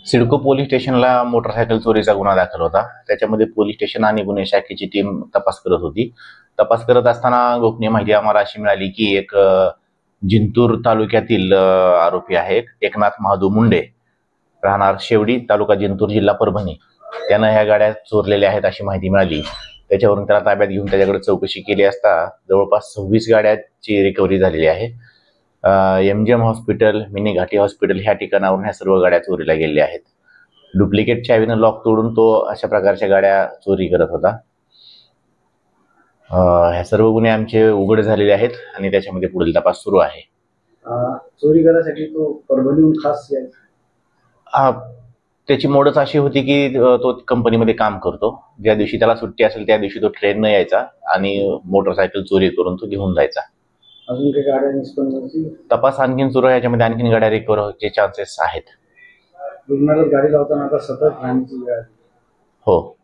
CIDCO police स्टेशनला motorcycle चोरीचा गुन्हा दाखल होता। त्याच्यामध्ये पोलीस स्टेशन आणि गुन्हे शाखेची टीम तपास करत होती। तपास करत असताना गोपनीय माहिती आम्हाला अशी मिळाली की एक जिंतूर तालुक्यातील आरोपी आहे एकनाथ महादू मुंडे, राहणार शेवडी, तालुका जिंतूर, जिल्हा परभणी, त्यानं ह्या गाड्या चोरलेल्या आहेत अशी माहिती मिळाली। त्याच्यावरून त्याला ताब्यात घेऊन त्याच्याकडे चौकशी केली असता जवळपास 26 गाड्यांची रिकव्हरी झालेली आहे। MGM हॉस्पिटल, मिनी घाटी हॉस्पिटल ह्या ठिकाणावरून ह्या सर्व गाड्या चोरीला गेलेल्या आहेत। डुप्लिकेट चावीनं लॉक तोडून तो अशा प्रकारच्या गाड्या चोरी करत होता। ह्या सर्व गुन्हे आमचे उघड झालेले आहेत आणि त्याच्यामध्ये पुढील तपास सुरू आहे। चोरी करण्यासाठी तो परभणीहून खास त्याची मोडच अशी होती की तो कंपनीमध्ये काम करतो, ज्या दिवशी त्याला सुट्टी असेल त्या दिवशी तो ट्रेननं यायचा आणि मोटरसायकल चोरी करून तो घेऊन जायचा। अजून काही गाड्या निष्पन्न तपास आणखीन सुरू आहे, याच्यामध्ये आणखीन गाड्या रिकव्हर होण्याचे चान्सेस आहेत। रुग्णालयात गाडी लावताना आता सतत राहण्याची वेळ आहे। हो।